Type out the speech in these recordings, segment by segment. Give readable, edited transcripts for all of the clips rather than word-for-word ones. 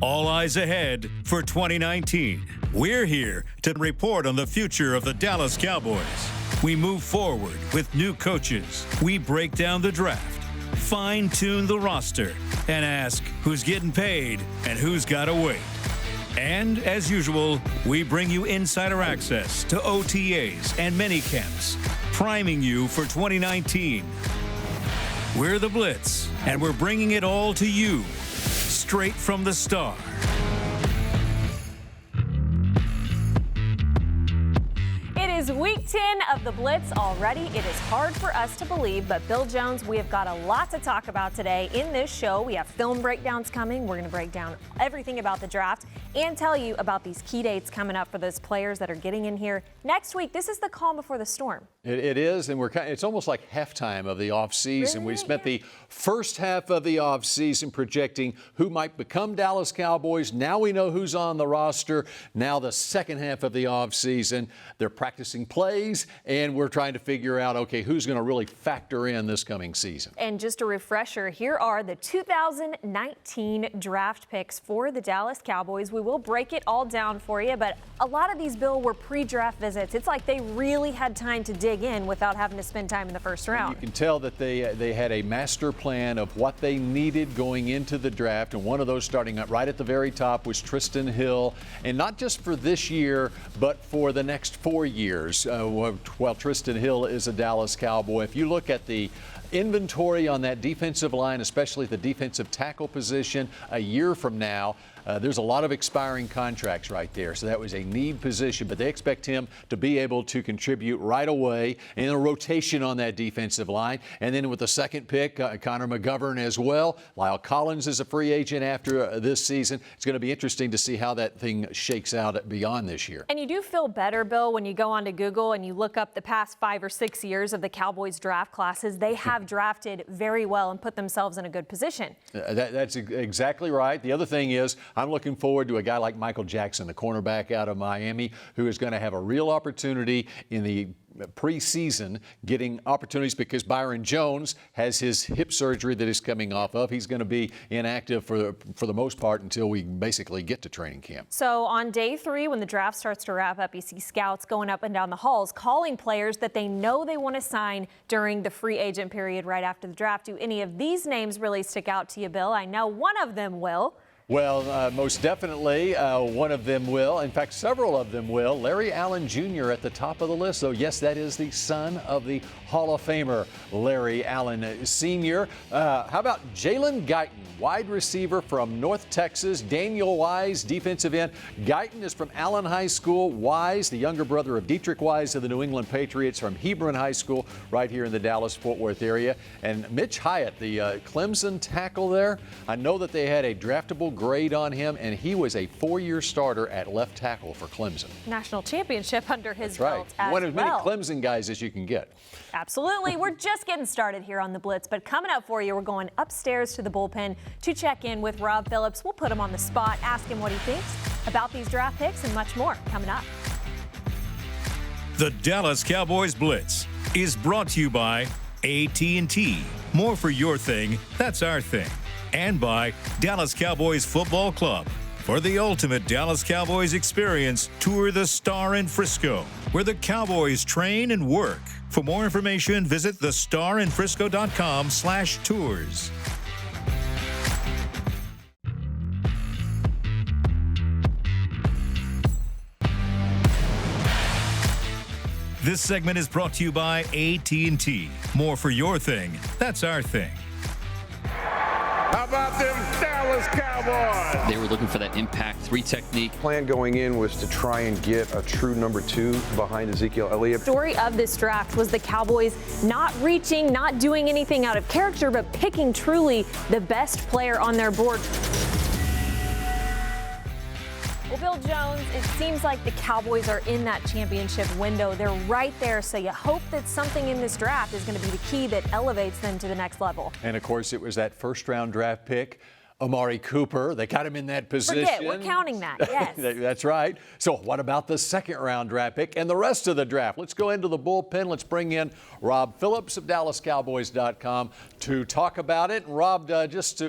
All eyes ahead for 2019. We're here to report on the future of the Dallas Cowboys. We move forward with new coaches. We break down the draft, fine-tune the roster, and ask who's getting paid and who's got to wait. And, as usual, we bring you insider access to OTAs and minicamps, priming you for 2019. We're the Blitz, and we're bringing it all to you, straight from the Star. It is week 10 of the Blitz already. It is hard for us to believe, but Bill Jones, we have got a lot to talk about today in this show. We have film breakdowns coming. We're going to break down everything about the draft and tell you about these key dates coming up for those players that are getting in here next week. This is the calm before the storm. It is, and it's almost like halftime of the offseason. Really? We spent the first half of the offseason projecting who might become Dallas Cowboys. Now we know who's on the roster. Now the second half of the offseason, they're practicing plays, and we're trying to figure out, okay, who's going to really factor in this coming season. And just a refresher, here are the 2019 draft picks for the Dallas Cowboys. We will break it all down for you, but a lot of these, Bill, were pre-draft visits. It's like they really had time to dig in without having to spend time in the first round. You can tell that they had a master plan of what they needed going into the draft, and one of those starting up right at the very top was Tristan Hill, and not just for this year, but for the next 4 years. While Tristan Hill is a Dallas Cowboy, if you look at the inventory on that defensive line, especially the defensive tackle position, a year from now, there's a lot of expiring contracts right there. So that was a need position, but they expect him to be able to contribute right away in a rotation on that defensive line. And then with the second pick, Connor McGovern as well. Lyle Collins is a free agent after this season. It's going to be interesting to see how that thing shakes out beyond this year. And you do feel better, Bill, when you go onto Google and you look up the past 5 or 6 years of the Cowboys draft classes. They have drafted very well and put themselves in a good position. That's exactly right. The other thing is, I'm looking forward to a guy like Michael Jackson, the cornerback out of Miami, who is going to have a real opportunity in the preseason, getting opportunities because Byron Jones has his hip surgery that he's coming off of. He's going to be inactive for the most part until we basically get to training camp. So on day 3, when the draft starts to wrap up, you see scouts going up and down the halls, calling players that they know they want to sign during the free agent period right after the draft. Do any of these names really stick out to you, Bill? I know one of them will. Well, most definitely one of them will. In fact, several of them will. Larry Allen Jr. at the top of the list. So, yes, that is the son of the Hall of Famer, Larry Allen Sr. How about Jalen Guyton, wide receiver from North Texas? Daniel Wise, defensive end. Guyton is from Allen High School. Wise, the younger brother of Dietrich Wise of the New England Patriots, from Hebron High School right here in the Dallas-Fort Worth area. And Mitch Hyatt, the Clemson tackle there. I know that they had a draftable grade on him, and he was a 4-year starter at left tackle for Clemson. National championship under his That's right. belt as One of as many well. Clemson guys as you can get. Absolutely. We're just getting started here on the Blitz, but coming up for you, we're going upstairs to the bullpen to check in with Rob Phillips. We'll put him on the spot, ask him what he thinks about these draft picks and much more coming up. The Dallas Cowboys Blitz is brought to you by AT&T. More for your thing, that's our thing. And by Dallas Cowboys Football Club. For the ultimate Dallas Cowboys experience, tour the Star in Frisco, where the Cowboys train and work. For more information, visit thestarinfrisco.com/tours. This segment is brought to you by AT&T. More for your thing, that's our thing. How about them Dallas Cowboys? They were looking for that impact 3 technique. Plan going in was to try and get a true number 2 behind Ezekiel Elliott. The story of this draft was the Cowboys not reaching, not doing anything out of character, but picking truly the best player on their board. Well, Bill Jones, it seems like the Cowboys are in that championship window. They're right there, so you hope that something in this draft is going to be the key that elevates them to the next level. And, of course, it was that first-round draft pick Amari Cooper. They got him in that position. Forget, we're counting that, yes. That's right. So what about the second-round draft pick and the rest of the draft? Let's go into the bullpen. Let's bring in Rob Phillips of DallasCowboys.com to talk about it. And Rob,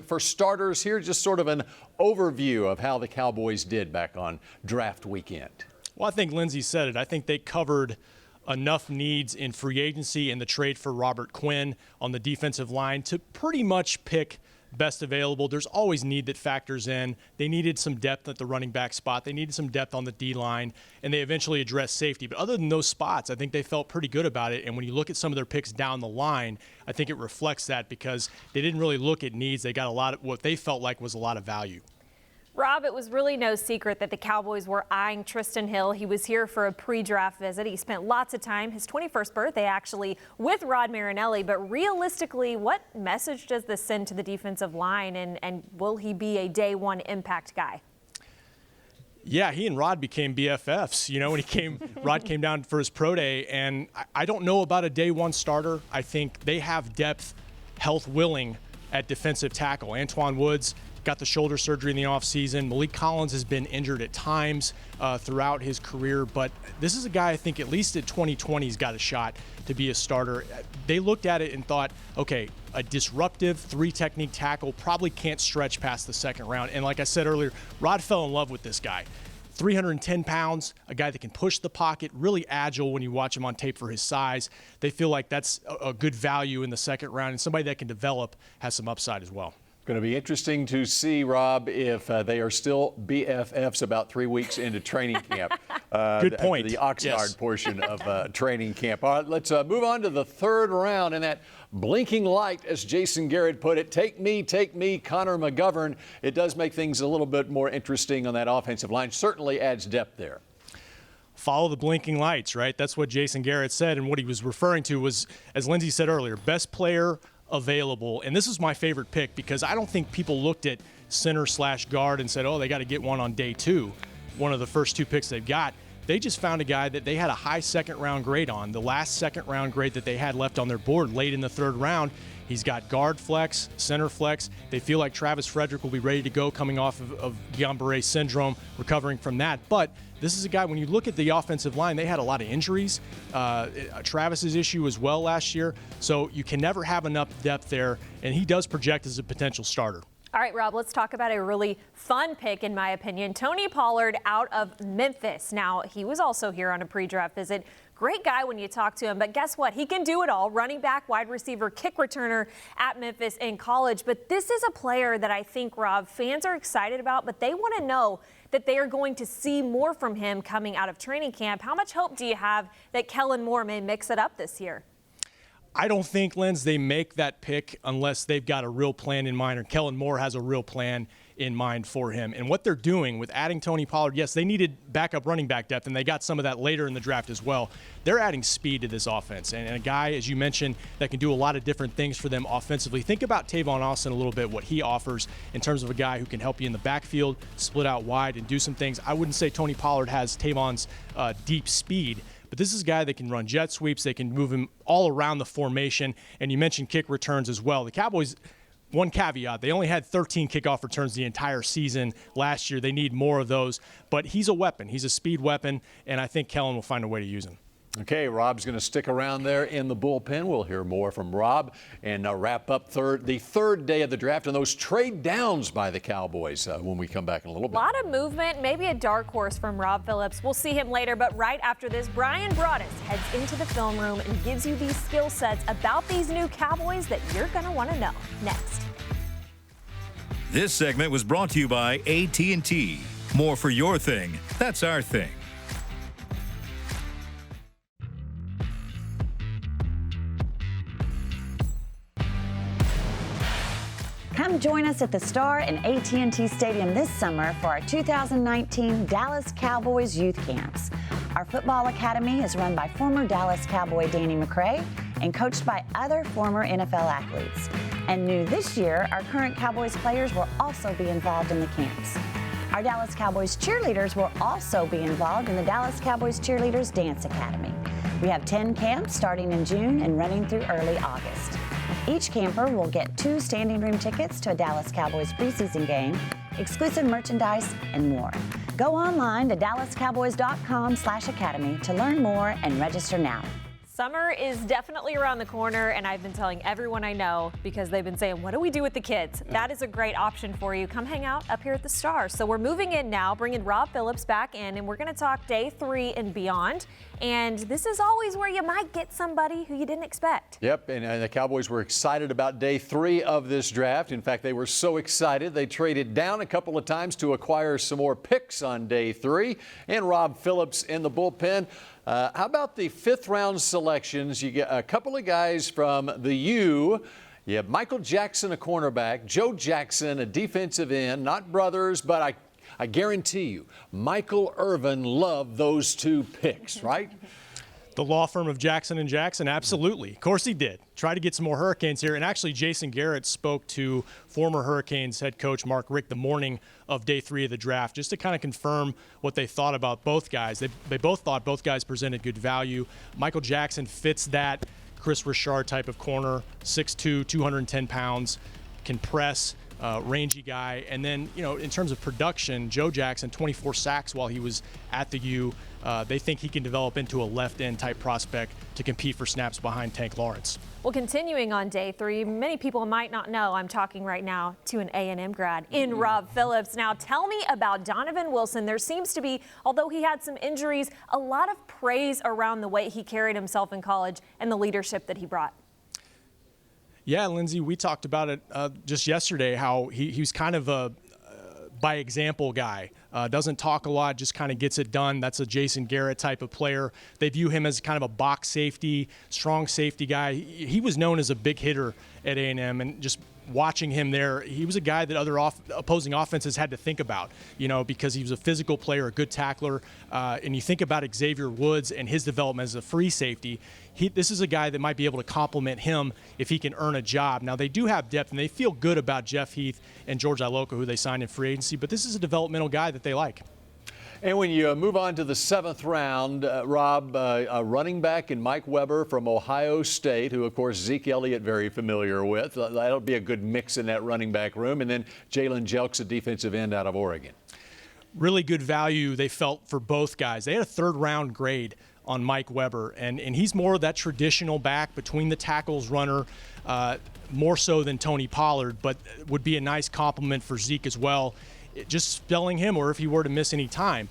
for starters here, just sort of an overview of how the Cowboys did back on draft weekend. Well, I think Lindsay said it. I think they covered enough needs in free agency and the trade for Robert Quinn on the defensive line to pretty much pick best available. There's always need that factors in. They needed some depth at the running back spot. They needed some depth on the D-line, and they eventually addressed safety. But other than those spots, I think they felt pretty good about it. And when you look at some of their picks down the line, I think it reflects that because they didn't really look at needs. They got a lot of what they felt like was a lot of value. Rob, it was really no secret that the Cowboys were eyeing Tristan Hill. He was here for a pre-draft visit. He spent lots of time, his 21st birthday actually, with Rod Marinelli. But realistically, what message does this send to the defensive line, and will he be a day one impact guy? Yeah, he and Rod became BFFs. You know, when Rod came down for his pro day, and I don't know about a day one starter. I think they have depth, health willing at defensive tackle. Antoine Woods got the shoulder surgery in the offseason. Malik Collins has been injured at times throughout his career, but this is a guy I think at least at 2020 he's got a shot to be a starter. They looked at it and thought, okay, a disruptive three-technique tackle probably can't stretch past the second round. And like I said earlier, Rod fell in love with this guy. 310 pounds, a guy that can push the pocket, really agile when you watch him on tape for his size. They feel like that's a good value in the second round, and somebody that can develop has some upside as well. Going to be interesting to see, Rob, if they are still BFFs about 3 weeks into training camp. Good point. The Oxnard portion of training camp. All right, let's move on to the third round. And that blinking light, as Jason Garrett put it, take me, Connor McGovern. It does make things a little bit more interesting on that offensive line. Certainly adds depth there. Follow the blinking lights, right? That's what Jason Garrett said. And what he was referring to was, as Lindsay said earlier, best player available. And this is my favorite pick because I don't think people looked at center/guard and said, oh, they got to get one on day two, one of the first two picks they've got. They just found a guy that they had a high second-round grade on, the last second-round grade that they had left on their board late in the third round. He's got guard flex, center flex. They feel like Travis Frederick will be ready to go coming off of Guillain-Barré syndrome, recovering from that. But this is a guy, when you look at the offensive line, they had a lot of injuries. Travis's issue as well last year. So you can never have enough depth there, and he does project as a potential starter. All right, Rob, let's talk about a really fun pick, in my opinion. Tony Pollard out of Memphis. Now, he was also here on a pre-draft visit. Great guy when you talk to him, but guess what? He can do it all. Running back, wide receiver, kick returner at Memphis in college. But this is a player that I think, Rob, fans are excited about, but they want to know that they are going to see more from him coming out of training camp. How much hope do you have that Kellen Moore may mix it up this year? I don't think, Linz, they make that pick unless they've got a real plan in mind, or Kellen Moore has a real plan in mind for him. And what they're doing with adding Tony Pollard, yes, they needed backup running back depth, and they got some of that later in the draft as well. They're adding speed to this offense, and a guy, as you mentioned, that can do a lot of different things for them offensively. Think about Tavon Austin a little bit, what he offers in terms of a guy who can help you in the backfield, split out wide, and do some things. I wouldn't say Tony Pollard has Tavon's deep speed, but this is a guy that can run jet sweeps. They can move him all around the formation, and you mentioned kick returns as well. The Cowboys, one caveat, they only had 13 kickoff returns the entire season last year. They need more of those, but he's a weapon. He's a speed weapon, and I think Kellen will find a way to use him. Okay, Rob's going to stick around there in the bullpen. We'll hear more from Rob and wrap up the third day of the draft and those trade downs by the Cowboys when we come back in a little bit. A lot of movement, maybe a dark horse from Rob Phillips. We'll see him later, but right after this, Bryan Broaddus heads into the film room and gives you these skill sets about these new Cowboys that you're going to want to know. Next. This segment was brought to you by AT&T. More for your thing. That's our thing. Come join us at the Star and AT&T Stadium this summer for our 2019 Dallas Cowboys Youth Camps. Our football academy is run by former Dallas Cowboy Danny McCray and coached by other former NFL athletes. And new this year, our current Cowboys players will also be involved in the camps. Our Dallas Cowboys cheerleaders will also be involved in the Dallas Cowboys Cheerleaders Dance Academy. We have 10 camps starting in June and running through early August. Each camper will get 2 standing room tickets to a Dallas Cowboys preseason game, exclusive merchandise, and more. Go online to dallascowboys.com/academy to learn more and register now. Summer is definitely around the corner, and I've been telling everyone I know because they've been saying, what do we do with the kids? That is a great option for you. Come hang out up here at the Star. So we're moving in now, bringing Rob Phillips back in, and we're going to talk day 3 and beyond. And this is always where you might get somebody who you didn't expect. Yep, and the Cowboys were excited about day 3 of this draft. In fact, they were so excited they traded down a couple of times to acquire some more picks on day 3. And Rob Phillips in the bullpen. How about the 5th round selections? You get a couple of guys from the U. You have Michael Jackson, a cornerback, Joe Jackson, a defensive end, not brothers, but I guarantee you, Michael Irvin loved those 2 picks, right? The law firm of Jackson & Jackson, absolutely. Of course he did. Try to get some more Hurricanes here. And actually, Jason Garrett spoke to former Hurricanes head coach Mark Richt the morning of day 3 of the draft, just to kind of confirm what they thought about both guys. They both thought both guys presented good value. Michael Jackson fits that Chris Richard type of corner, 6'2", 210 pounds, can press. Rangy guy. And then, in terms of production, Joe Jackson, 24 sacks while he was at the U. They think he can develop into a left-end type prospect to compete for snaps behind Tank Lawrence. Well, continuing on day 3, many people might not know I'm talking right now to an A&M grad in Rob Phillips. Now, tell me about Donovan Wilson. There seems to be, although he had some injuries, a lot of praise around the way he carried himself in college and the leadership that he brought. Yeah, Lindsay, we talked about it just yesterday, how he's kind of a by example guy. Doesn't talk a lot, just kind of gets it done. That's a Jason Garrett type of player. They view him as kind of a box safety, strong safety guy. He was known as a big hitter at A&M, and just watching him there, he was a guy that other opposing offenses had to think about, because he was a physical player, a good tackler. And you think about Xavier Woods and his development as a free safety. This is a guy that might be able to complement him if he can earn a job. Now, they do have depth, and they feel good about Jeff Heath and George Iloka, who they signed in free agency, but this is a developmental guy that they like. And when you move on to the 7th round, Rob, a running back in Mike Weber from Ohio State, who, of course, Zeke Elliott very familiar with. That'll be a good mix in that running back room. And then Jalen Jelks, a defensive end out of Oregon. Really good value they felt for both guys. They had a 3rd round grade on Mike Weber, and he's more of that traditional back between the tackles runner, more so than Tony Pollard, but would be a nice compliment for Zeke as well. Just spelling him, or if he were to miss any time.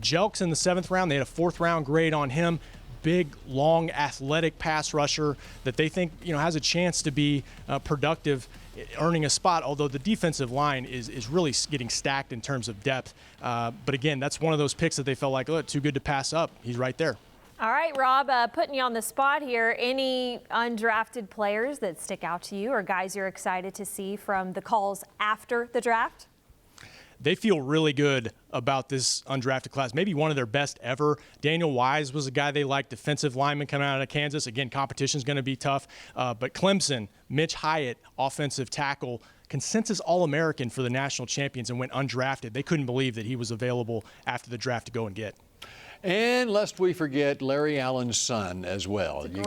Jelks in the 7th round, they had a 4th round grade on him. Big, long, athletic pass rusher that they think has a chance to be productive, earning a spot, although the defensive line is really getting stacked in terms of depth. But again, that's one of those picks that they felt like, too good to pass up. He's right there. All right, Rob, putting you on the spot here. Any undrafted players that stick out to you, or guys you're excited to see from the calls after the draft? They feel really good about this undrafted class, maybe one of their best ever. Daniel Wise was a guy they liked, defensive lineman coming out of Kansas. Again, competition's going to be tough. But Clemson, Mitch Hyatt, offensive tackle, consensus All-American for the national champions, and went undrafted. They couldn't believe that he was available after the draft to go and get. And lest we forget Larry Allen's son as well. You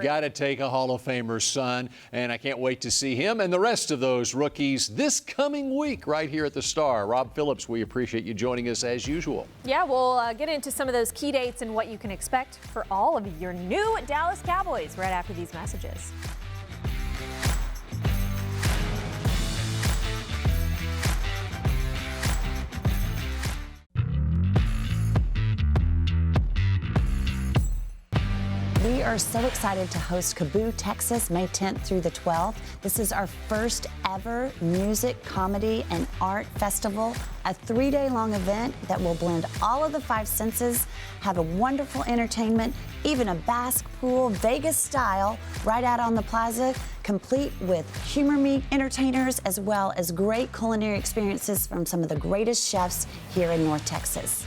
got to take a Hall of Famer's son, and I can't wait to see him and the rest of those rookies this coming week right here at the Star. Rob Phillips, we appreciate you joining us as usual. Yeah, we'll get into some of those key dates and what you can expect for all of your new Dallas Cowboys right after these messages. We are so excited to host Kaboo, Texas, May 10th through the 12th. This is our first ever music, comedy, and art festival, a 3-day-long event that will blend all of the 5 senses, have a wonderful entertainment, even a Basque pool, Vegas style, right out on the plaza, complete with humor meet entertainers, as well as great culinary experiences from some of the greatest chefs here in North Texas.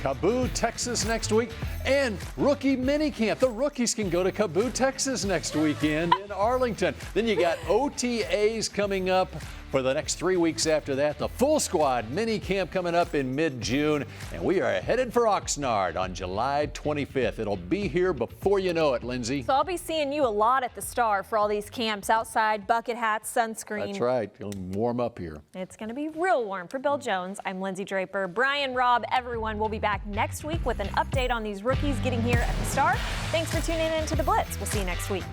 Kaboo, Texas next week, and rookie minicamp. The rookies can go to Kaboo, Texas next weekend in Arlington. Then you got OTAs coming up For the next 3 weeks after that, the full squad mini camp coming up in mid-June, and we are headed for Oxnard on July 25th. It'll be here before you know it, Lindsay. So I'll be seeing you a lot at the Star for all these camps outside, bucket hats, sunscreen. That's right. It'll warm up here. It's going to be real warm. For Bill Jones, I'm Lindsay Draper. Bryan, Rob, everyone will be back next week with an update on these rookies getting here at the Star. Thanks for tuning in to The Blitz. We'll see you next week.